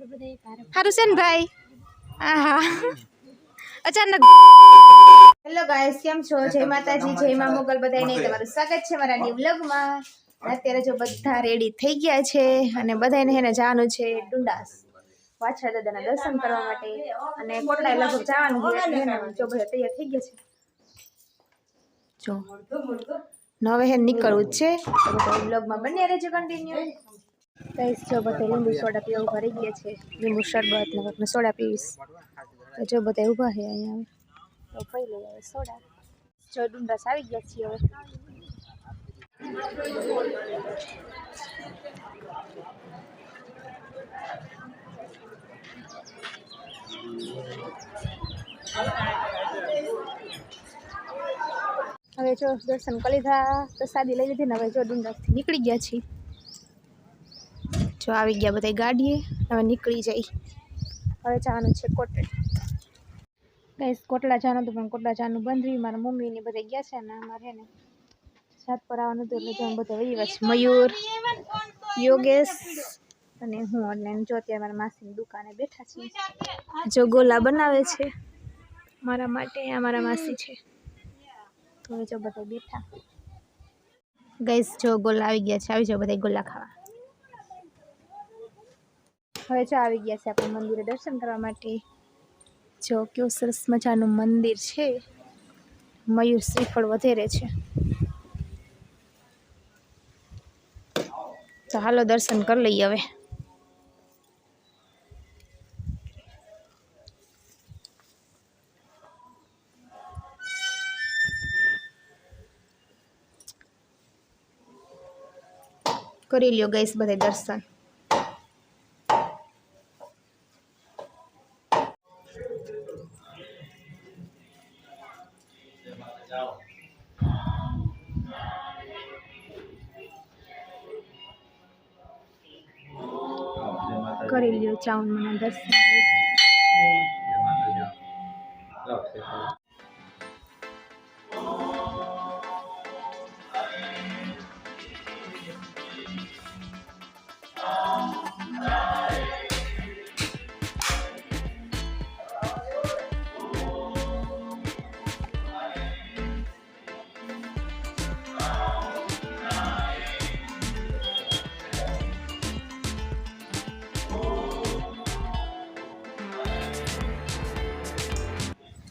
हारू से भाई आहा अचानक हेलो गाइस केम छो जय माताजी जय मां मोगल बधाई नहीं તમારું સ્વાગત છે મારા ન્યુ વ્લોગ માં અત્યારે જો બધા રેડી થઈ ગયા છે અને બધાને હેને જવાનું છે ડુંડાસ વાછા દાદાના દર્શન કરવા માટે અને કોટડા લગભગ જવાનું છે એટલે હેને જો બધા તૈયાર થઈ ગયા છે જો નવે હે નીકળવું છે તો વ્લોગ માં બન્યા રહેજો કન્ટિન્યુ गाइस जो बताए लींबू सोडा पीवा उभा रही गया छे लींबू शरबत ने अपने सोडा पीवीस तो जो बताए उभा है अहींया तो पी ले आवे सोडा जो डुंडास આવી ગયા છે હવે જો દર્શન કરી લીધા પ્રસાદી લઈ લીધી ને હવે જો ડુંડાસ થી નીકળી ગયા છે जो आ गया बताई गाड़ीए हमें निकली जाए हमें जाना है कोटड़ा गाइस कोटड़ा जाना तो पण कोटड़ा जाना बंद रही मारा मम्मी ने बताई गया छे ने मारे ने साथ पर आवनु तो એટલે જો બધા વહીવા છે મયુર યોગેશ અને હું અને જો ત્યાં મારા માસીની દુકાને બેઠા છીએ જો ગોલા બનાવે છે મારા માટે આ મારા માસી છે તો જો બધા બેઠા गाइस जो गोला આવી ગયા છે આવી જાવ બધા ગોલા ખાવા હવે જો આવી ગયા છે આપણે મંદિરે દર્શન કરવા માટે જો કેવું સરસ મજાનું મંદિર છે મયુર શ્રીફળ વધેરે છે તો હાલો દર્શન કરી લઈએ હવે કરી લ્યો ગાઈસ બધા દર્શન કરી લ્યો ચાવન મને દર્શન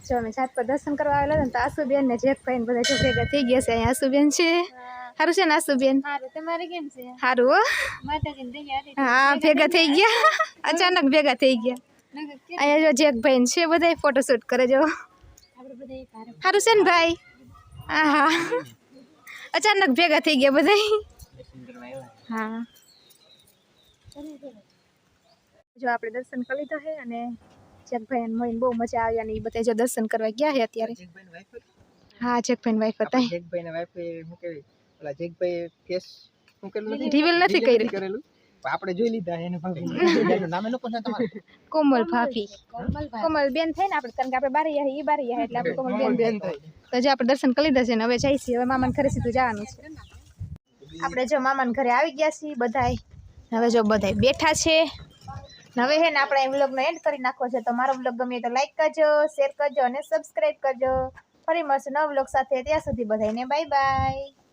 जो मैं साथ पर दर्शन करवा आवेला तो आसूबेन ने जेक भाई બધા જો ભેગા થઈ ગયા છે અહીં આसूबेन છે હારું છે ને આसूबेन હારું તમારે કેમ છે હારું હો માતાજીને તૈયાર હા ભેગા થઈ ગયા અચાનક ભેગા થઈ ગયા અહીંયા જો જેક ભાઈ છે બધા ફોટો શૂટ કરે જો આપણે બધા હારું છે ને ભાઈ આહા અચાનક ભેગા થઈ ગયા બધા હા જો આપણે દર્શન કરી લીધા છે અને જેક भाई ने मोइन बहुत मजा आया ने बताए जो दर्शन करवा गया है अत्यारे जेक भाई वाइफ हां जेक भाई वाइफ હતા जेक भाई ने वाइफ હું કેવી ઓલા જેક ભાઈ કેસ હું કરેલું રિવીલ નથી કરેલું આપણે જોઈ લીધા એને ભાભી એનું નામ એનો કોણ તમારું કોમલ ભાભી કોમલ બેન થઈ ને આપણે કારણ કે આપણે બારી ઈ બારી એટલે આપણે કોમલ બેન થઈ તો જે આપણે દર્શન કરી લીધા છે ને હવે જઈશી હવે મામાને ઘરે સીધું જવાનું છે આપણે જો મામાને ઘરે આવી ગયા છીએ બધાય હવે જો બધાય બેઠા છે હવે હે ને આપણે આ વ્લોગનો એન્ડ કરી નાખવો છે તો મારો વ્લોગ ગમે તો લાઈક કરજો શેર કરજો અને સબસ્ક્રાઇબ કરજો ફરી મળશું નવા વ્લોગ સાથે ત્યાં સુધી બધાને બાય બાય।